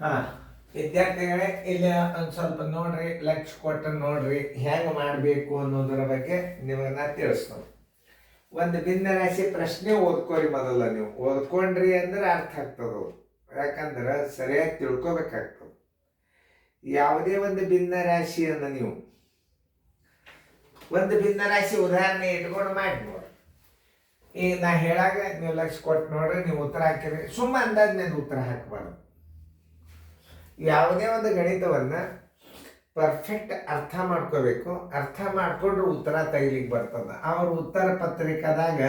ಹಾಂ ವಿದ್ಯಾರ್ಥಿಗಳೇ, ಇಲ್ಲಿ ಒಂದು ಸ್ವಲ್ಪ ನೋಡ್ರಿ, ಲಕ್ಷ ಕೊಟ್ಟು ನೋಡ್ರಿ ಹೆಂಗೆ ಮಾಡಬೇಕು ಅನ್ನೋದರ ಬಗ್ಗೆ ನಿಮಗೆ ನಾ ತಿಳಿಸ್ತೇನೆ. ಒಂದು ಭಿನ್ನ ರಾಶಿ ಪ್ರಶ್ನೆ ಓದ್ಕೋರಿ. ಮೊದಲ ನೀವು ಓದ್ಕೊಂಡ್ರಿ ಅಂದ್ರೆ ಅರ್ಥ ಆಗ್ತದೆ. ಯಾಕಂದ್ರೆ ಸರಿಯಾಗಿ ತಿಳ್ಕೊಬೇಕಾಗ್ತದೆ. ಯಾವುದೇ ಒಂದು ಭಿನ್ನ ರಾಶಿಯನ್ನು ನೀವು ಒಂದು ಭಿನ್ನ ರಾಶಿ ಉದಾಹರಣೆ ಇಟ್ಕೊಂಡು ಮಾಡಿ ನೋಡಿ. ಈಗ ನಾ ಹೇಳಾಗ ನೀವು ಲಕ್ಷ ಕೊಟ್ಟು ನೋಡ್ರಿ, ನೀವು ಉತ್ತರ ಹಾಕಿರಿ. ಸುಮ್ಮ ಅಂದಾಜ್ ಮೇಲೆ ಉತ್ತರ ಹಾಕಬಾರ್ದು. ಯಾವುದೇ ಒಂದು ಗಣಿತವನ್ನು ಪರ್ಫೆಕ್ಟ್ ಅರ್ಥ ಮಾಡ್ಕೋಬೇಕು. ಅರ್ಥ ಮಾಡ್ಕೊಂಡ್ರೆ ಉತ್ತರ ತೆಗಿಲಿಕ್ಕೆ ಬರ್ತದೆ. ಅವ್ರ ಉತ್ತರ ಪತ್ರಿಕಾದಾಗ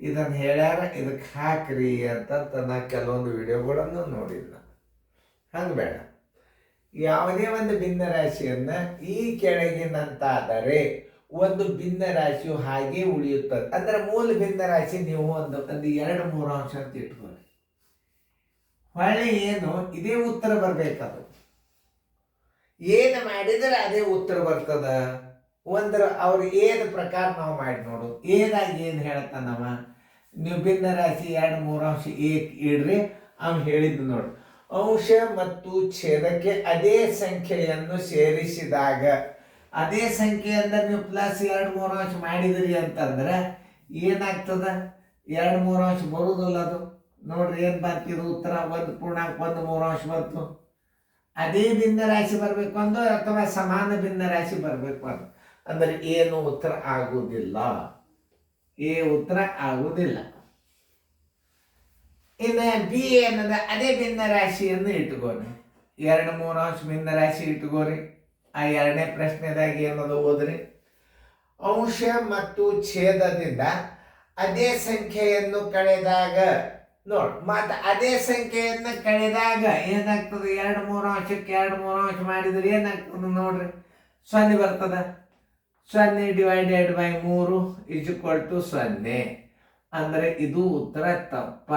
ಇದನ್ನು ಹೇಳ್ಯಾರ, ಇದಕ್ಕೆ ಹಾಕ್ರಿ ಅಂತ ನಾ ಕೆಲವೊಂದು ವಿಡಿಯೋಗಳನ್ನು ನೋಡಿಲ್ಲ. ಹಂಗೆ ಬೇಡ. ಯಾವುದೇ ಒಂದು ಭಿನ್ನ ರಾಶಿಯನ್ನು ಈ ಕೆಳಗಿನಂತಾದರೆ ಒಂದು ಭಿನ್ನ ರಾಶಿಯು ಹಾಗೆ ಉಳಿಯುತ್ತದೆ. ಅಂದರೆ ಮೂಲ ಭಿನ್ನ ರಾಶಿ ನೀವು ಒಂದು 2-3 ಅಂಶ ಅಂತ ಇಟ್ಕೊಳ್ಳಿ. ಹೊಳ್ಳಿ ಏನು ಇದೇ ಉತ್ತರ ಬರಬೇಕದು. ಏನು ಮಾಡಿದರೆ ಅದೇ ಉತ್ತರ ಬರ್ತದ. ಅವ್ರು ಏದ ಪ್ರಕಾರ ನಾವು ಮಾಡಿ ನೋಡು. ಏನಾಗಿ ಏನು ಹೇಳ್ತಾನವ, ನೀವು ಭಿನ್ನ ರಾಶಿ 2-3 ಅಂಶ ಇಡ್ರಿ. ಅವ್ನು ಹೇಳಿದ್ದು ನೋಡಿ, ಅಂಶ ಮತ್ತು ಛೇದಕ್ಕೆ ಅದೇ ಸಂಖ್ಯೆಯನ್ನು ಸೇರಿಸಿದಾಗ, ಅದೇ ಸಂಖ್ಯೆ ಅಂದ್ರೆ ನೀವು ಪ್ಲಸ್ 2-3 ಅಂಶ ಮಾಡಿದ್ರಿ ಅಂತಂದ್ರೆ ಏನಾಗ್ತದ? 2-3 ಅಂಶ ಬರುವುದಿಲ್ಲ. ಅದು ನೋಡ್ರಿ ಏನು ಬರ್ತಿದ್ರು ಉತ್ತರ. 1.13 ಅಂಶ ಬಂತು. ಅದೇ ಭಿನ್ನ ರಾಶಿ ಬರಬೇಕು ಅಂದು ಅಥವಾ ಸಮಾನ ಭಿನ್ನ ರಾಶಿ ಬರಬೇಕು ಅಂದು ಅಂದರೆ ಏನು ಉತ್ತರ ಆಗುವುದಿಲ್ಲ. ಉತ್ತರ ಆಗುವುದಿಲ್ಲ. ಇನ್ನು ಬಿ ಏನದ, ಅದೇ ಭಿನ್ನ ರಾಶಿಯನ್ನು ಇಟ್ಕೋರಿ. 2-3 ಅಂಶ ಭಿನ್ನ ರಾಶಿ ಇಟ್ಕೋರಿ. ಆ ಎರಡನೇ ಪ್ರಶ್ನೆದಾಗ ಏನದು ಓದ್ರಿ. ಅಂಶ ಮತ್ತು ಛೇದದಿಂದ ಅದೇ ಸಂಖ್ಯೆಯನ್ನು ಕಳೆದಾಗ ನೋಡಿ, ಮತ್ತು ಅದೇ ಸಂಖ್ಯೆಯನ್ನು ಕಳೆದಾಗ ಏನಾಗ್ತದೆ? 2-3 ಅಂಶಕ್ಕೆ 2-3 ಅಂಶ ಮಾಡಿದ್ರೆ ಏನಾಗ್ತದೆ ನೋಡ್ರಿ, 0 ಬರ್ತದ. 0 ÷ 3 = 0. ಅಂದರೆ ಇದು ಉತ್ತರ ತಪ್ಪ.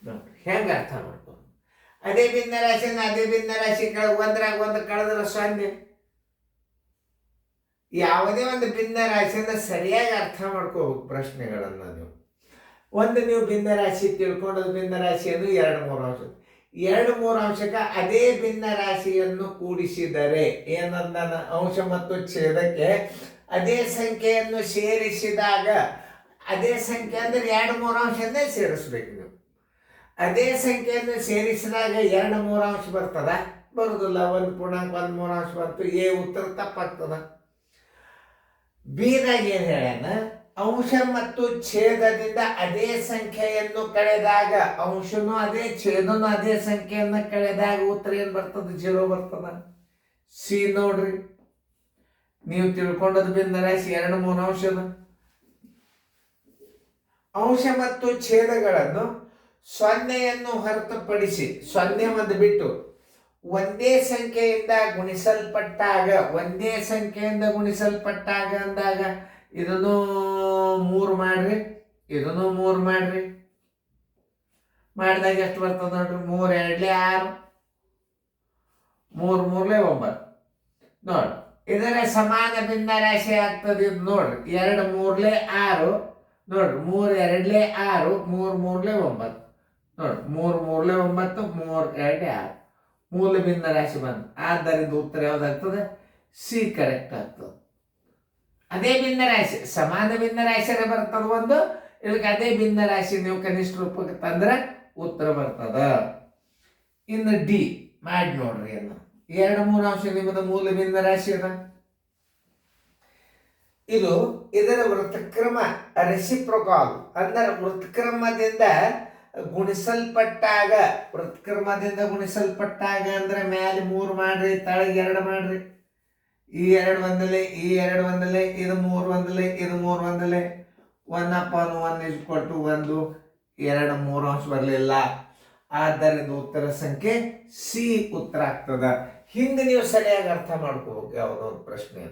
ನೋಡ್ರಿ ಹೆಂಗೆ ಅರ್ಥ ಮಾಡ್ಬೋದು. ಅದೇ ಭಿನ್ನ ರಾಶಿನ ಅದೇ ಭಿನ್ನ ರಾಶಿ ಒಂದ್ರಾಗ ಒಂದು ಕಳೆದ್ರೆ 0. ಯಾವುದೇ ಒಂದು ಭಿನ್ನ ರಾಶಿಯನ್ನು ಸರಿಯಾಗಿ ಅರ್ಥ ಮಾಡ್ಕೋಬೇಕು ಪ್ರಶ್ನೆಗಳನ್ನು ನೀವು. ನೀವು ಭಿನ್ನ ರಾಶಿ ತಿಳ್ಕೊಂಡದ್ದು ಭಿನ್ನ ರಾಶಿಯನ್ನು 2-3 ಅಂಶ, 2-3 ಅಂಶಕ್ಕೆ ಅದೇ ಭಿನ್ನ ರಾಶಿಯನ್ನು ಕೂಡಿಸಿದರೆ ಏನಂದ, ಅಂಶ ಮತ್ತು ಛೇದಕ್ಕೆ ಅದೇ ಸಂಖ್ಯೆಯನ್ನು ಸೇರಿಸಿದಾಗ, ಅದೇ ಸಂಖ್ಯೆ ಅಂದರೆ 2-3 ಅಂಶನ್ನೇ ಸೇರಿಸ್ಬೇಕು ನೀವು. ಅದೇ ಸಂಖ್ಯೆಯನ್ನು ಸೇರಿಸಿದಾಗ 2-3 ಅಂಶ ಬರ್ತದ? ಬರುವುದಿಲ್ಲ. 1.13 ಅಂಶ ಬಂತು. ಉತ್ತರ ತಪ್ಪಾಗ್ತದ. ಬೀದಾಗ ಏನು ಹೇಳ್ಯಾನ, ಅಂಶ ಮತ್ತು ಛೇದದಿಂದ ಅದೇ ಸಂಖ್ಯೆಯನ್ನು ಕಳೆದಾಗ, ಅಂಶನೂ ಅದೇ ಛೇದನೂ ಅದೇ ಸಂಖ್ಯೆಯನ್ನು ಕಳೆದಾಗ ಉತ್ತರ ಏನು ಬರ್ತದೆ? 0 ಬರ್ತದ. ಸಿ ನೋಡ್ರಿ, ನೀವು ತಿಳ್ಕೊಂಡದ್ದು ಭಿನ್ನ ರಾಶಿ 2-3 ಅಂಶದ. ಅಂಶ ಮತ್ತು ಛೇದಗಳನ್ನು 0ಯನ್ನು ಹೊರತುಪಡಿಸಿ, 0 ಒಂದು ಬಿಟ್ಟು ಒಂದೇ ಸಂಖ್ಯೆಯಿಂದ ಗುಣಿಸಲ್ಪಟ್ಟಾಗ, ಒಂದೇ ಸಂಖ್ಯೆಯಿಂದ ಗುಣಿಸಲ್ಪಟ್ಟಾಗ ಅಂದಾಗ ಇದನ್ನು 3 ಮಾಡ್ರಿ, ಇದನ್ನು 3 ಮಾಡ್ರಿ. ಮಾಡಿದಾಗ ಎಷ್ಟು ಬರ್ತದೆ ನೋಡ್ರಿ? 3 2 6, 3 3 9. ನೋಡಿ, ಇದರ ಸಮಾನ ಭಿನ್ನ ರಾಶಿ ಆಗ್ತದೆ. ಇದು ನೋಡ್ರಿ, 2 3 6 ನೋಡ್ರಿ, 3 2 6, 3 3 9. ನೋಡಿ, 3 3 9, 3 2 6 ಮೂಲ ಭಿನ್ನ ರಾಶಿ ಬಂತು. ಆದ್ದರಿಂದ ಉತ್ತರ ಯಾವ್ದಾಗ್ತದೆ? ಸಿ ಕರೆಕ್ಟ್ ಆಗ್ತದೆ. ಅದೇ ಭಿನ್ನ ರಾಶಿ, ಸಮಾನ ಭಿನ್ನ ರಾಶಿಯೇ ಬರ್ತದ ಒಂದು. ಇದಕ್ಕೆ ಅದೇ ಭಿನ್ನ ರಾಶಿ ನೀವು ಕನಿಷ್ಠ ರೂಪಕ್ಕೆ ತಂದ್ರೆ ಉತ್ತರ ಬರ್ತದ. ಇನ್ನು ಡಿ ಮಾಡಿ ನೋಡ್ರಿ. ಏನು 2-3 ಅಂಶ ನಿಮ್ಮದು ಮೂಲ ಭಿನ್ನ ರಾಶಿ ಅದ. ಇದರ ವೃತ್ತಕ್ರಮ ರೆಸಿಪ್ರೊಕಾಲ್ ಅಂದರೆ ವೃತ್ತಕ್ರಮದಿಂದ ಗುಣಿಸಲ್ಪಟ್ಟಾಗ, ವೃತ್ಕರ್ಮದಿಂದ ಗುಣಿಸಲ್ಪಟ್ಟಾಗ ಅಂದ್ರೆ ಮೇಲೆ 3 ಮಾಡ್ರಿ, ತಳಗೆ 2 ಮಾಡ್ರಿ. ಈ 2 ಒಂದಲೇ, ಈ 2 ಒಂದಲೇ, ಇದು 3 ಒಂದಲೇ, ಇದು 3 ಒಂದಲೇ. 1/1 = 1, 2 3 ಅಂಶ ಬರಲಿಲ್ಲ. ಆದ್ದರಿಂದ ಉತ್ತರ ಸಂಖ್ಯೆ ಸಿ ಉತ್ತರ ಆಗ್ತದ. ಹಿಂಗೆ ನೀವು ಸರಿಯಾಗಿ ಅರ್ಥ ಮಾಡ್ಕೋಬೇಕು ಯಾವುದೋ ಒಂದು ಪ್ರಶ್ನೆ.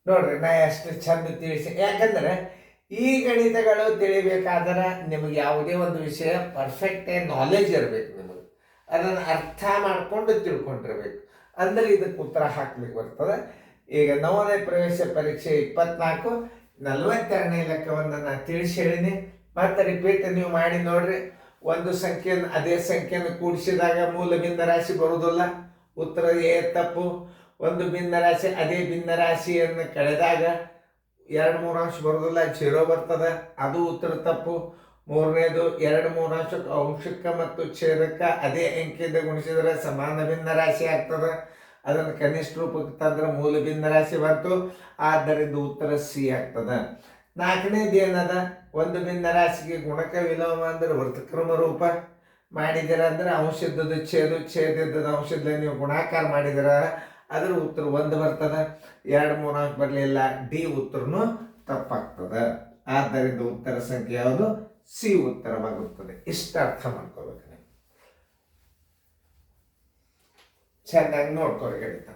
ನೋಡ್ರಿ, ನಾ ಎಷ್ಟು ಚಂದ ತಿಳಿಸಿ. ಯಾಕಂದ್ರೆ ಈ ಗಣಿತಗಳು ತಿಳಿಬೇಕಾದ್ರೆ ನಿಮಗೆ ಯಾವುದೇ ಒಂದು ವಿಷಯ ಪರ್ಫೆಕ್ಟ್ ನಾಲೆಜ್ ಇರಬೇಕು. ನಿಮಗೆ ಅದನ್ನು ಅರ್ಥ ಮಾಡಿಕೊಂಡು ತಿಳ್ಕೊಂಡಿರ್ಬೇಕು. ಅಂದರೆ ಇದಕ್ಕೆ ಉತ್ತರ ಹಾಕ್ಲಿಕ್ಕೆ ಬರ್ತದೆ. ಈಗ ನವೋದಯ ಪ್ರವೇಶ ಪರೀಕ್ಷೆ 24 42ನೇ ಲೆಕ್ಕವನ್ನು ನಾನು ತಿಳಿಸಿ ಹೇಳಿನಿ. ಮತ್ತೆ ರಿಪೀಟ್ ನೀವು ಮಾಡಿ ನೋಡ್ರಿ. ಒಂದು ಸಂಖ್ಯೆಯನ್ನು ಅದೇ ಸಂಖ್ಯೆಯನ್ನು ಕೂಡಿಸಿದಾಗ ಮೂಲ ಭಿನ್ನರಾಶಿ ಬರುವುದಿಲ್ಲ, ಉತ್ತರ ಎ ತಪ್ಪು. ಒಂದು ಭಿನ್ನರಾಶಿ ಅದೇ ಭಿನ್ನರಾಶಿಯನ್ನು ಕಳೆದಾಗ 2-3 ಅಂಶ ಬರುವುದಿಲ್ಲ, 0 ಬರ್ತದೆ, ಅದು ಉತ್ತರ ತಪ್ಪು. ಮೂರನೇದು 2-3 ಅಂಶಕ್ಕೆ ಮತ್ತು ಛೇದಕ್ಕೆ ಅದೇ ಅಂಕಿಯಿಂದ ಗುಣಿಸಿದರೆ ಸಮಾನ ಭಿನ್ನರಾಶಿ ಆಗ್ತದೆ, ಅದನ್ನು ಕನಿಷ್ಠ ರೂಪಕ್ಕೆ ತಂದ್ರೆ ಮೂಲ ಭಿನ್ನರಾಶಿ ಬಂತು, ಆದ್ದರಿಂದ ಉತ್ತರ ಸಿ ಆಗ್ತದೆ. ನಾಲ್ಕನೇದು ಏನದ, ಒಂದು ಭಿನ್ನರಾಶಿಗೆ ಗುಣಕ ವಿಲೋಮ ಅಂದ್ರೆ ವೃತ್ತಕ್ರಮ ರೂಪ ಮಾಡಿದಿರ ಅಂದ್ರೆ ಅಂಶದ್ದು ಛೇದದ ಅಂಶದಲ್ಲಿ ನೀವು ಗುಣಾಕಾರ ಮಾಡಿದಿರ ಅದ್ರ ಉತ್ತರ 1 ಬರ್ತದೆ. 2-3 ಅಂಶ ಬರಲಿಲ್ಲ, ಡಿ ಉತ್ತರನು ತಪ್ಪಾಗ್ತದೆ. ಆದ್ದರಿಂದ ಉತ್ತರ ಸಂಖ್ಯೆ ಯಾವುದು, ಸಿ ಉತ್ತರವಾಗುತ್ತದೆ. ಇಷ್ಟ ಅರ್ಥ ಮಾಡ್ಕೋಬೇಕು ನೀವು, ಚೆನ್ನಾಗಿ ನೋಡ್ಕೊಳ್ರಿ ಗಣಿತ.